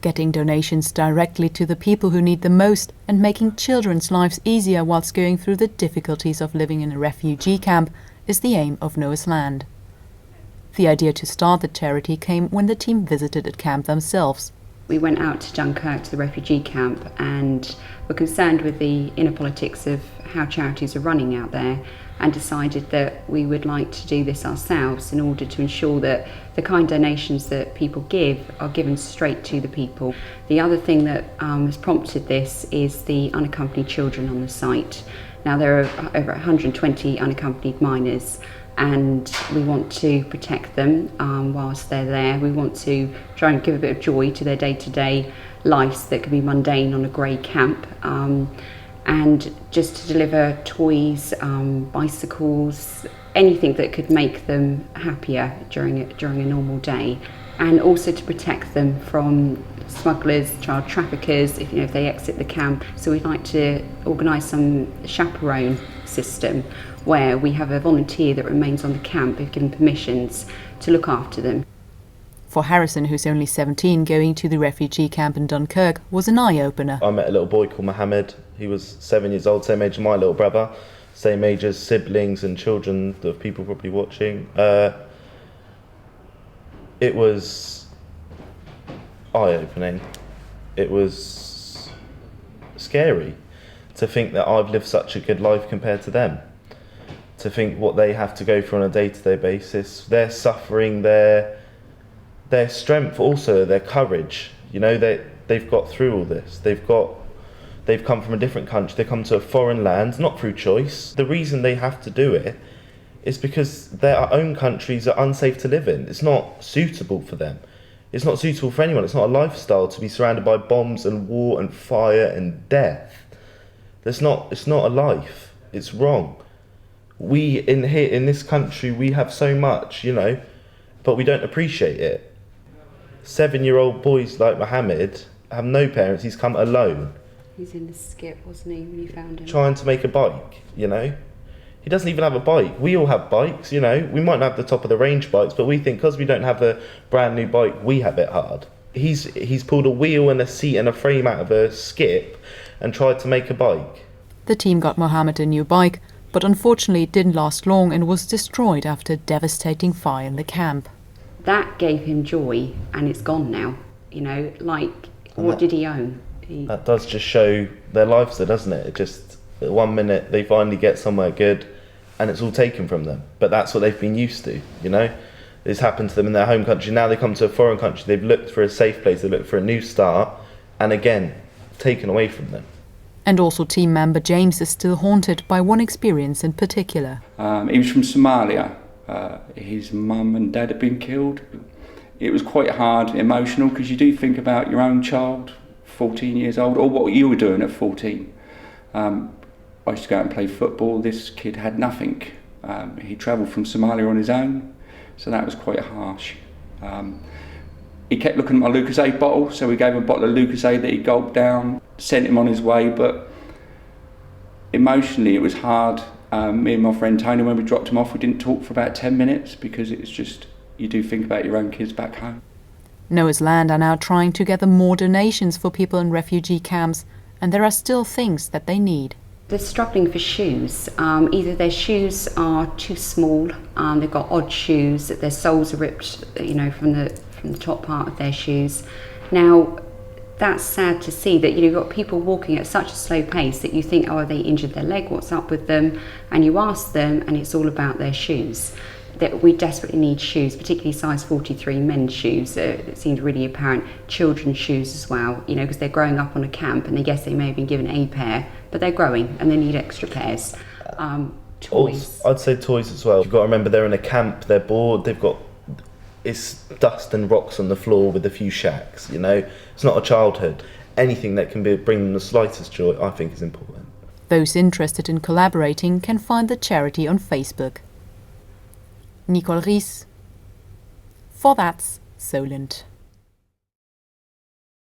Getting donations directly to the people who need them most and making children's lives easier whilst going through the difficulties of living in a refugee camp is the aim of Noah's Land. The idea to start the charity came when the team visited a camp themselves. We went out to Dunkirk to the refugee camp and were concerned with the inner politics of how charities are running out there, and decided that we would like to do this ourselves in order to ensure that the kind donations that people give are given straight to the people. The other thing that has prompted this is the unaccompanied children on the site. Now there are over 120 unaccompanied minors, and we want to protect them whilst they're there. We want to try and give a bit of joy to their day-to-day lives that can be mundane on a grey camp, and just to deliver toys, bicycles, anything that could make them happier during a normal day, and also to protect them from smugglers, child traffickers, if they exit the camp. So we'd like to organise some chaperone system where we have a volunteer that remains on the camp if given permissions to look after them. For Harrison, who's only 17, going to the refugee camp in Dunkirk was an eye-opener. I met a little boy called Mohammed. He was 7 years old, same age as my little brother, same age as siblings and children of people probably watching. It was eye-opening. It was scary to think that I've lived such a good life compared to them. To think what they have to go through on a day-to-day basis, their suffering, their strength, also their courage. They've got through all this. They've come from a different country. They come to a foreign land, not through choice. The reason they have to do it is because their own countries are unsafe to live in. It's not suitable for them. It's not suitable for anyone. It's not a lifestyle to be surrounded by bombs and war and fire and death. It's not a life. It's wrong. We in this country, we have so much, but we don't appreciate it. 7-year-old boys like Mohammed have no parents. He's come alone. He's in the skip, wasn't he, when you found him? Trying to make a bike, He doesn't even have a bike. We all have bikes, We might not have the top of the range bikes, but we think because we don't have a brand new bike, we have it hard. He's pulled a wheel and a seat and a frame out of a skip and tried to make a bike. The team got Mohammed a new bike, but unfortunately it didn't last long and was destroyed after a devastating fire in the camp. That gave him joy, and it's gone now. What did he own? That does just show their lives, doesn't it? It just, 1 minute they finally get somewhere good and it's all taken from them. But that's what they've been used to, It's happened to them in their home country. Now they come to a foreign country, they've looked for a safe place, they've looked for a new start, and again, taken away from them. And also team member James is still haunted by one experience in particular. He was from Somalia. His mum and dad had been killed. It was quite hard, emotional, because you do think about your own child, 14 years old, or what you were doing at 14. I used to go out and play football. This kid had nothing. He travelled from Somalia on his own, so that was quite harsh. He kept looking at my Lucozade bottle, so we gave him a bottle of Lucozade that he gulped down, sent him on his way, but emotionally it was hard. Me and my friend Tony, when we dropped him off, we didn't talk for about 10 minutes because it's just, you do think about your own kids back home. Noah's Land are now trying to gather more donations for people in refugee camps, and there are still things that they need. They're struggling for shoes. Either their shoes are too small, they've got odd shoes, that their soles are ripped, from the top part of their shoes. Now, that's sad to see that you've got people walking at such a slow pace that you think, have they injured their leg? What's up with them? And you ask them, and it's all about their shoes. That we desperately need shoes, particularly size 43 men's shoes. It seems really apparent. Children's shoes as well, because they're growing up on a camp, and they may have been given a pair, but they're growing and they need extra pairs. Toys. I'd say toys as well. You've got to remember they're in a camp, they're bored, it's dust and rocks on the floor with a few shacks, It's not a childhood. Anything that can bring them the slightest joy, I think, is important. Those interested in collaborating can find the charity on Facebook. Nicole Ris. For That's Solent.